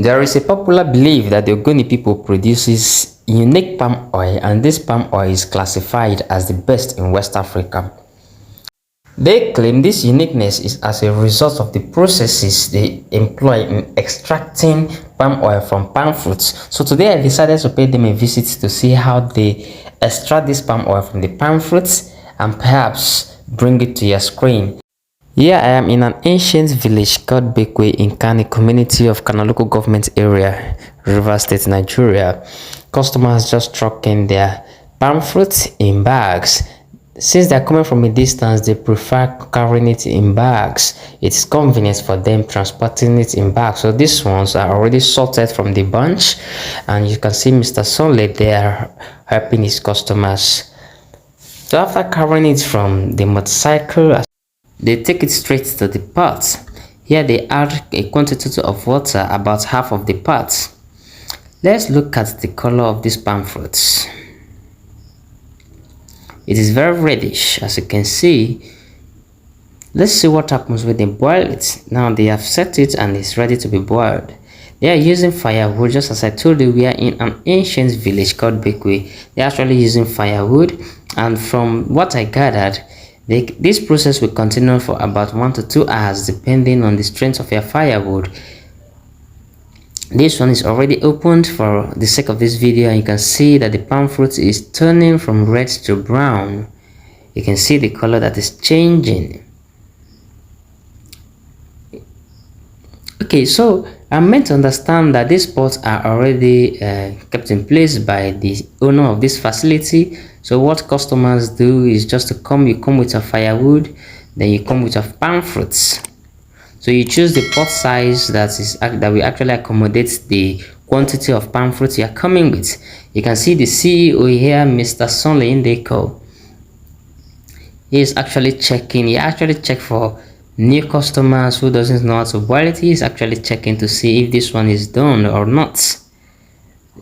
There is a popular belief that the Ogoni people produces unique palm oil, and this palm oil is classified as the best in West Africa. They claim this uniqueness is as a result of the processes they employ in extracting palm oil from palm fruits. So today I decided to pay them a visit to see how they extract this palm oil from the palm fruits and perhaps bring it to your screen. Here I am in an ancient village called Bekue in Kaani community of Kana local government area, Rivers State, Nigeria. Customers just truck in their palm fruits in bags. Since they are coming from a distance, they prefer carrying it in bags. It's convenient for them transporting it in bags. So these ones are already sorted from the bunch, and you can see Mr. Sorle there helping his customers. So after carrying it from the motorcycle, they take it straight to the pot. Here they add a quantity of water, about half of the pot. Let's look at the color of these palm fruits. It is very reddish, as you can see. Let's see what happens when they boil it. Now they have set it and it's ready to be boiled. They are using firewood, just as I told you. We are in an ancient village called Bekue. They're actually using firewood, and from what I gathered, this process will continue for about 1 to 2 hours depending on the strength of your firewood. This one is already opened for the sake of this video, and you can see that the palm fruit is turning from red to brown. You can see the color that is changing. Okay, so I'm meant to understand that these pots are already kept in place by the owner of this facility. So what customers do is just to come, you come with your firewood, then you come with your palm fruits. So you choose the pot size that will actually accommodate the quantity of palm fruit you are coming with. You can see the CEO here, Mr. Sorle Ndeekor. He is actually checking. He actually checked for new customers who doesn't know how to boil it. He is actually checking to see if this one is done or not.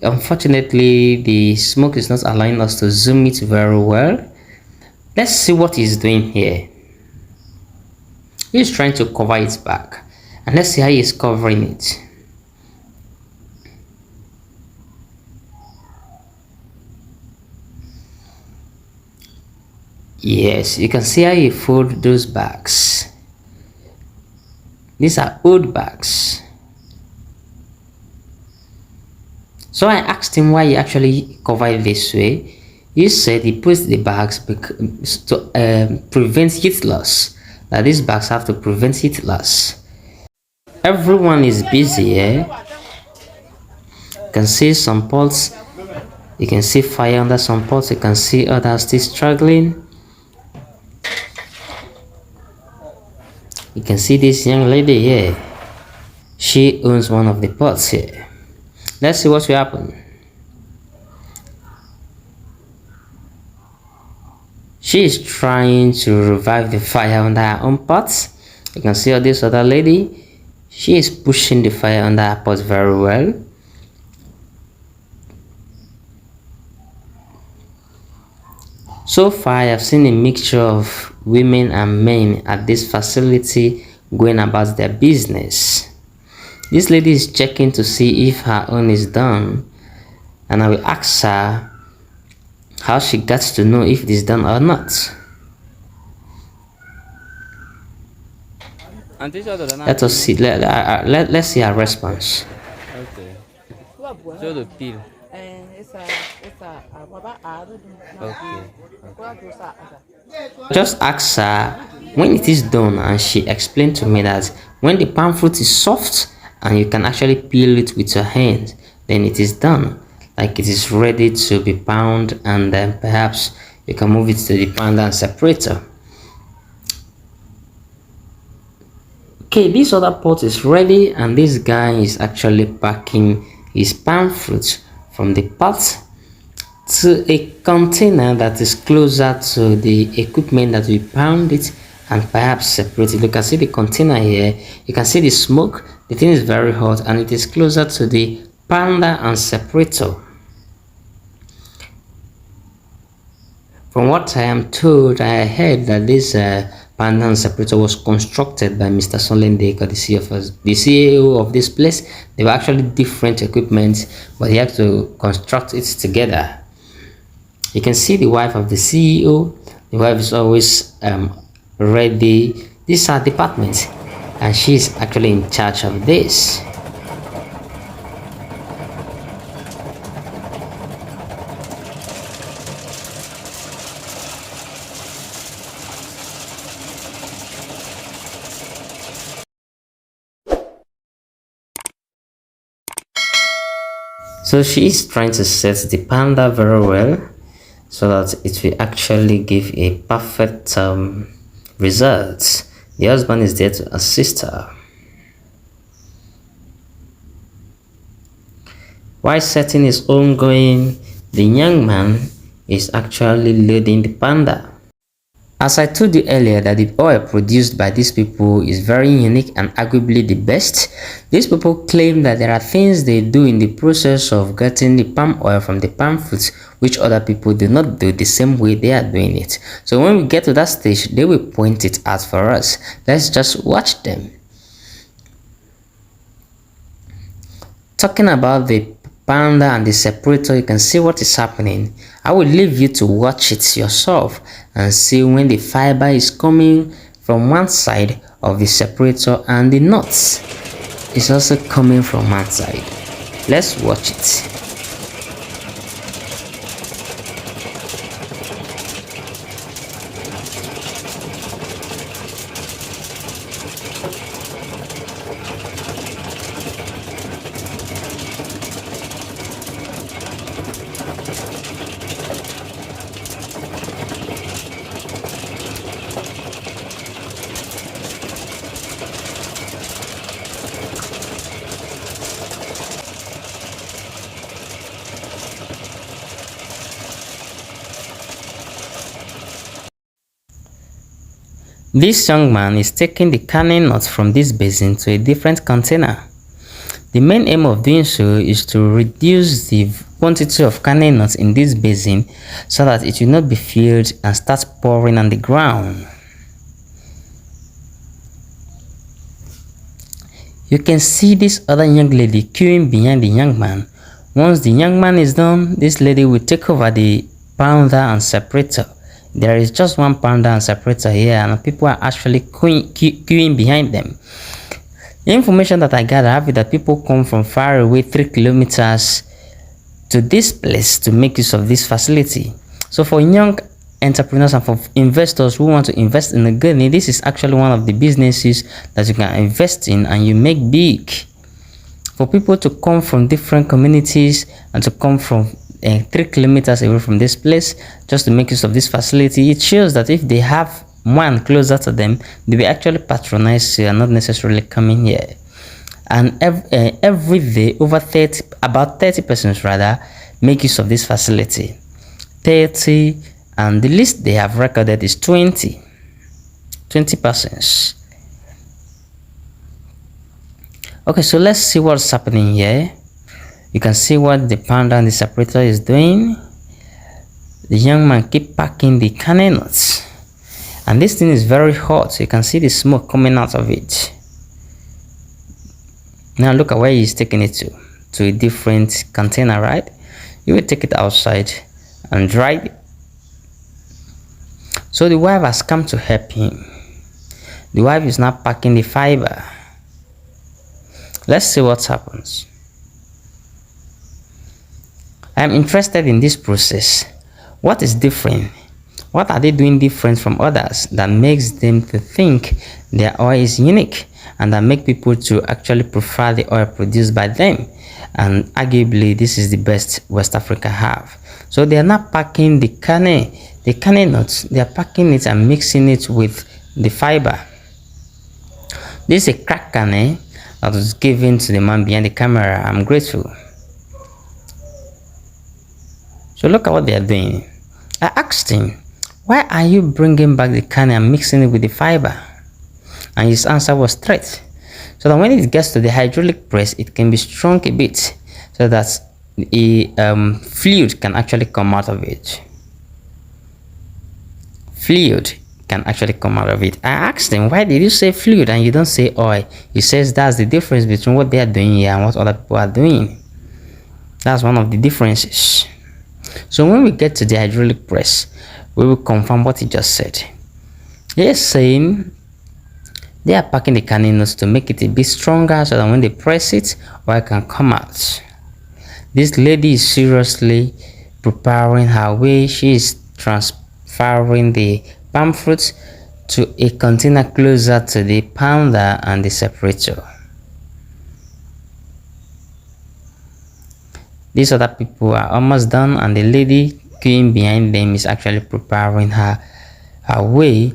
Unfortunately, the smoke is not allowing us to zoom it very well. Let's see what he's doing here. He's trying to cover it back, and let's see how he's covering it. Yes, you can see how he fold those bags. These are old bags. So I asked him why he actually covered it this way. He said he puts the bags to prevent heat loss. That these bags have to prevent heat loss. Everyone is busy here. You can see some pots. You can see fire under some pots. You can see others still struggling. You can see this young lady here. She owns one of the pots here. Let's see what will happen. She is trying to revive the fire under her own pot. You can see this other lady. She is pushing the fire under her pot very well. So far, I have seen a mixture of women and men at this facility going about their business. This lady is checking to see if her own is done, and I will ask her how she gets to know if it is done or not. Let us see. Let's see her response. Okay. So the peel. Okay. Just ask her when it is done, and she explained to me that when the palm fruit is soft and you can actually peel it with your hand, then it is done. Like it is ready to be pounded, and then perhaps you can move it to the pounder and separator. Okay, this other pot is ready, and this guy is actually packing his palm fruit from the pot to a container that is closer to the equipment that we pound it and perhaps separate it. You can see the container here. You can see the smoke. The thing is very hot, and it is closer to the pounder and separator. From what I am told, I heard that this panda and separator was constructed by Mr. Sorle Ndeekor, the CEO of this place. They were actually different equipment, but he had to construct it together. You can see the wife of the CEO. The wife is always ready. These are departments, and she's actually in charge of this. So she is trying to set the panda very well so that it will actually give a perfect result. The husband is there to assist her. While setting is ongoing, the young man is actually loading the panda. As I told you earlier that the oil produced by these people is very unique and arguably the best, these people claim that there are things they do in the process of getting the palm oil from the palm fruits which other people do not do the same way they are doing it. So when we get to that stage, they will point it out for us. Let's just watch them. Talking about the panda and the separator, you can see what is happening. I will leave you to watch it yourself and see when the fiber is coming from one side of the separator and the nuts is also coming from one side. Let's watch it. This young man is taking the canning nuts from this basin to a different container. The main aim of doing so is to reduce the quantity of canning nuts in this basin so that it will not be filled and start pouring on the ground. You can see this other young lady queuing behind the young man. Once the young man is done, this lady will take over the pounder and separator. There is just one pounder and separator here, and people are actually queuing behind them. The information that I gather have is that people come from far away, 3 kilometers to this place to make use of this facility. So for young entrepreneurs and for investors who want to invest in Ogoni, this is actually one of the businesses that you can invest in and you make big. For people to come from different communities and to come from 3 kilometers away from this place just to make use of this facility, it shows that if they have one closer to them, they will actually patronize you and not necessarily coming here. And every day, about 30 persons rather, make use of this facility. 30, and the least they have recorded is 20 persons. Okay, so let's see what's happening here. You can see what the pounder and the separator is doing. The young man keep packing the canning nuts, and this thing is very hot, so you can see the smoke coming out of it. Now look at where he's taking it to a different container, right? You will take it outside and dry it. So the wife has come to help him. The wife is now packing the fiber. Let's see what happens. I am interested in this process. What is different? What are they doing different from others that makes them to think their oil is unique and that make people to actually prefer the oil produced by them? And arguably this is the best West Africa have. So they are not packing the canning nuts, they are packing it and mixing it with the fiber. This is a crack cane that was given to the man behind the camera. I'm grateful. So look at what they are doing. I asked him, why are you bringing back the cane and mixing it with the fiber? And his answer was straight. So that when it gets to the hydraulic press, it can be strong a bit so that fluid can actually come out of it. Fluid can actually come out of it. I asked him, why did you say fluid and you don't say oil? He says that's the difference between what they are doing here and what other people are doing. That's one of the differences. So when we get to the hydraulic press, we will confirm what he just said. He is saying they are packing the canning notes to make it a bit stronger so that when they press it, oil can come out. This lady is seriously preparing her way. She is transferring the palm fruits to a container closer to the pounder and the separator. These other people are almost done, and the lady queuing behind them is actually preparing her way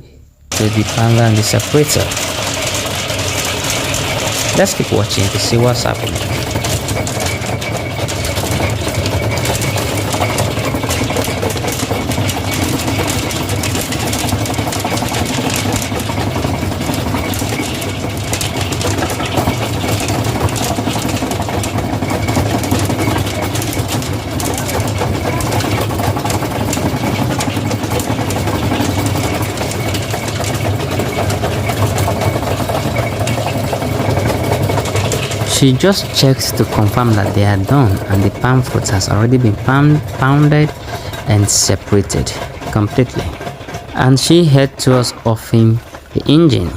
to the pounder and the separator. Let's keep watching to see what's happening. She just checked to confirm that they are done, and the palm fruit has already been pounded and separated completely. And she head towards offing the engine.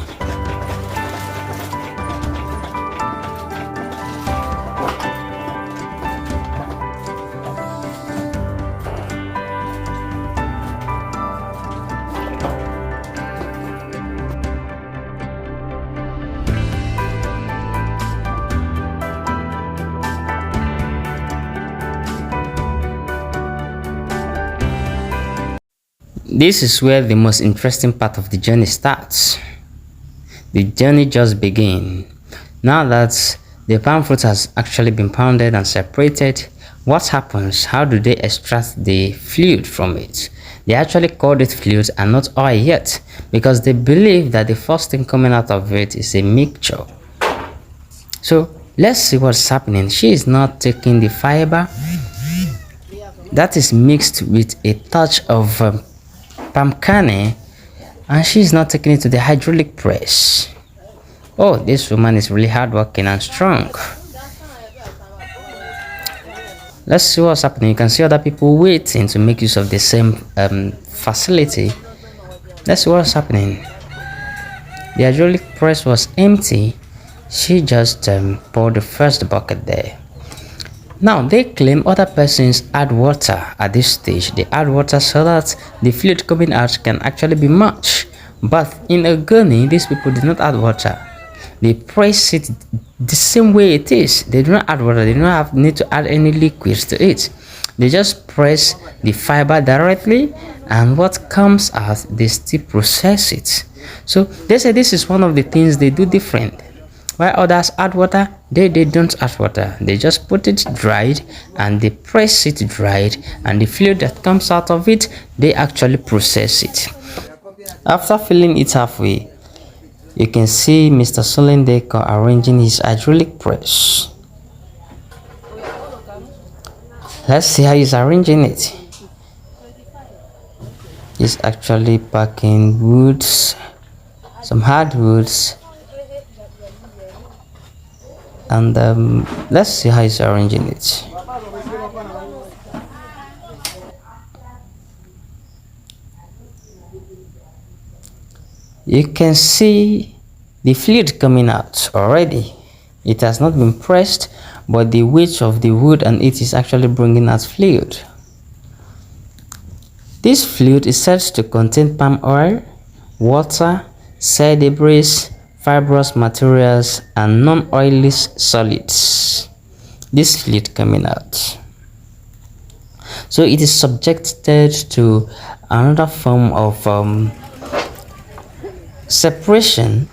This is where the most interesting part of the journey starts. The journey just begins. Now that the palm fruit has actually been pounded and separated, what happens? How do they extract the fluid from it? They actually called it fluid and not oil yet, because they believe that the first thing coming out of it is a mixture. So let's see what's happening. She is not taking the fiber that is mixed with a touch of palm kernel, and she's not taking it to the hydraulic press. Oh, this woman is really hardworking and strong. Let's see what's happening. You can see other people waiting to make use of the same facility. Let's see what's happening. The hydraulic press was empty. She just poured the first bucket there. Now they claim other persons add water at this stage. They add water so that the fluid coming out can actually be much. But in Ogoni, these people do not add water. They press it the same way it is. They do not add water. They do not need to add any liquids to it. They just press the fiber directly, and what comes out, they still process it. So they say this is one of the things they do different. While others add water, they don't add water. They just put it dried and they press it dried, and the fluid that comes out of it, they actually process it. After filling it halfway, you can see Mr. Sorle Ndeekor arranging his hydraulic press. Let's see how he's arranging it. He's actually packing woods, some hardwoods, and let's see how he's arranging it. You can see the fluid coming out already. It has not been pressed, but the weight of the wood and it is actually bringing out fluid. This fluid is said to contain palm oil, water, cell debris, fibrous materials, and non-oily solids. This fluid coming out. So it is subjected to another form of separation.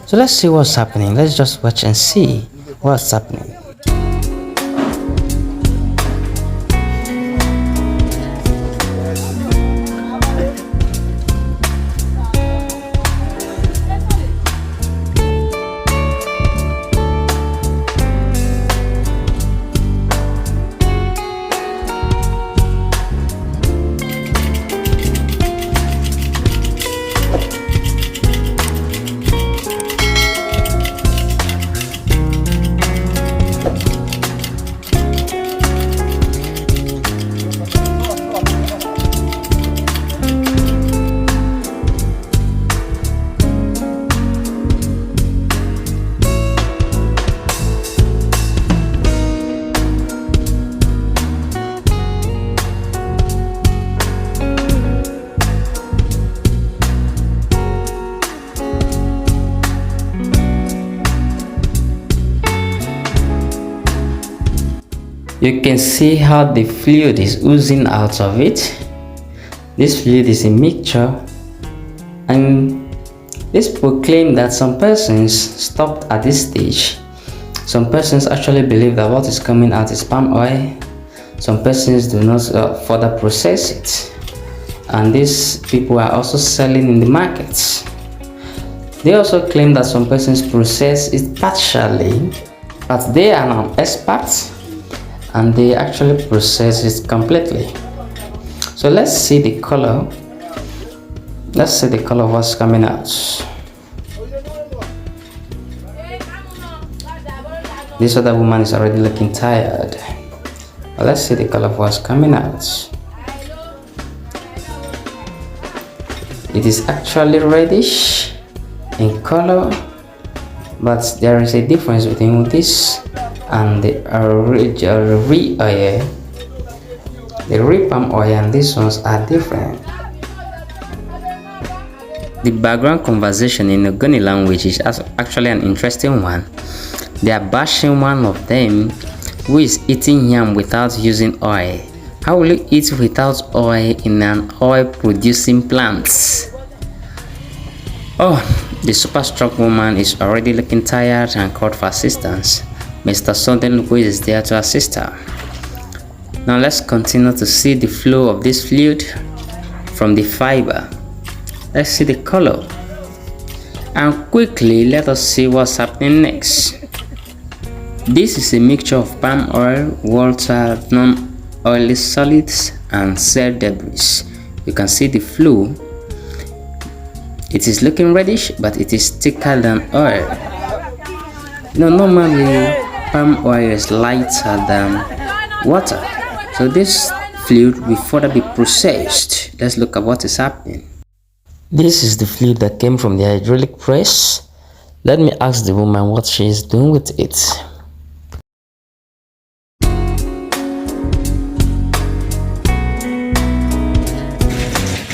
So let's see what's happening. Let's just watch and see what's happening. You can see how the fluid is oozing out of it. This fluid is a mixture, and these people claim that some persons stopped at this stage. Some persons actually believe that what is coming out is palm oil. Some persons do not further process it, and these people are also selling in the markets. They also claim that some persons process it partially, but they are not experts and they actually process it completely. So let's see the color. Let's see the color of what's coming out. This other woman is already looking tired. But let's see the color of what's coming out. It is actually reddish in color, but there is a difference between this and the real oil. The real palm oil and these ones are different. The background conversation in Ogoni language is actually an interesting one. They are bashing one of them who is eating yam without using oil. How will you eat without oil in an oil producing plant? Oh, the super strong woman is already looking tired and called for assistance. Mr. Sorle Ndeekor is there to assist her. Now let's continue to see the flow of this fluid from the fiber. Let's see the color, and quickly let us see what's happening next. This is a mixture of palm oil, water, non-oily solids, and cell debris. You can see the flow. It is looking reddish, but it is thicker than oil. Normally palm oil is lighter than water, so this fluid will further be processed. Let's look at what is happening. This is the fluid that came from the hydraulic press. Let me ask the woman what she is doing with it.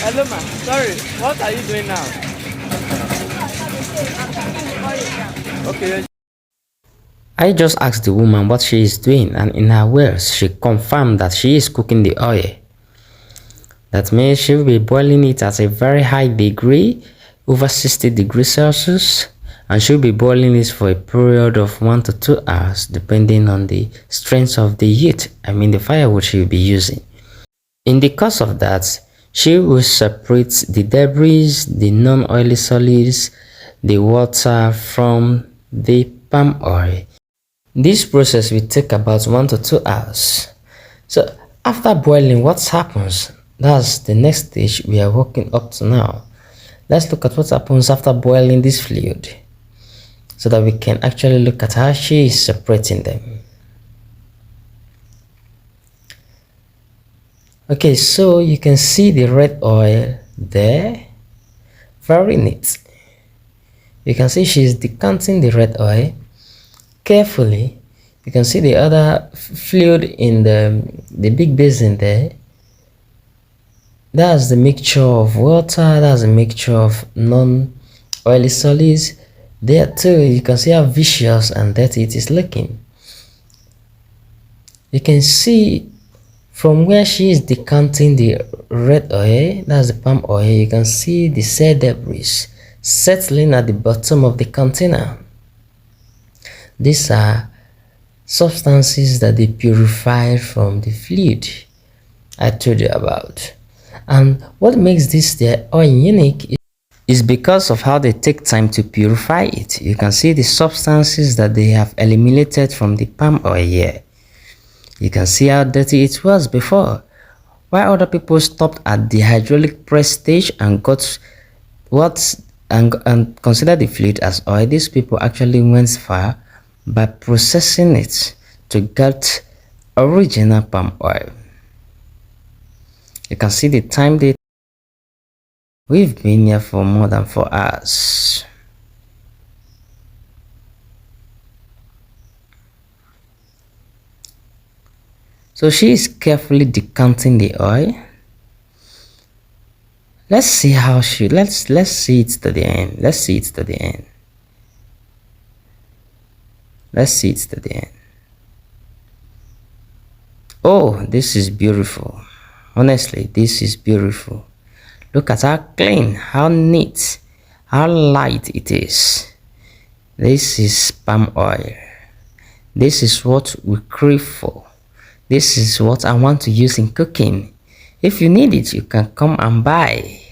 Hello, ma. Sorry. What are you doing now? Okay. I just asked the woman what she is doing, and in her words, she confirmed that she is cooking the oil. That means she will be boiling it at a very high degree, over 60 degrees Celsius, and she will be boiling it for a period of 1 to 2 hours, depending on the strength of the heat, the firewood she will be using. In the course of that, she will separate the debris, the non-oily solids, the water from the palm oil. This process will take about 1 to 2 hours. So after boiling, what happens? That's the next stage we are working up to now. Let's look at what happens after boiling this fluid, so that we can actually look at how she is separating them. Okay, so you can see the red oil there, very neat. You can see she's decanting the red oil carefully. You can see the other fluid in the big basin there. That's the mixture of water, that's a mixture of non-oily solids. There too, you can see how vicious and dirty it is looking. You can see from where she is decanting the red oil, that's the palm oil, you can see the cell debris settling at the bottom of the container. These are substances that they purified from the fluid I told you about. And what makes this their oil unique is because of how they take time to purify it. You can see the substances that they have eliminated from the palm oil here. You can see how dirty it was before. While other people stopped at the hydraulic press stage and got and considered the fluid as oil, these people actually went far by processing it to get original palm oil. You can see the time they we've been here for more than 4 hours. So she is carefully decanting the oil. Let's see how let's see it to the end. Let's see it to the end. Let's see it to the end. Oh, this is beautiful. Honestly, this is beautiful. Look at how clean, how neat, how light it is. This is palm oil. This is what we crave for. This is what I want to use in cooking. If you need it, you can come and buy.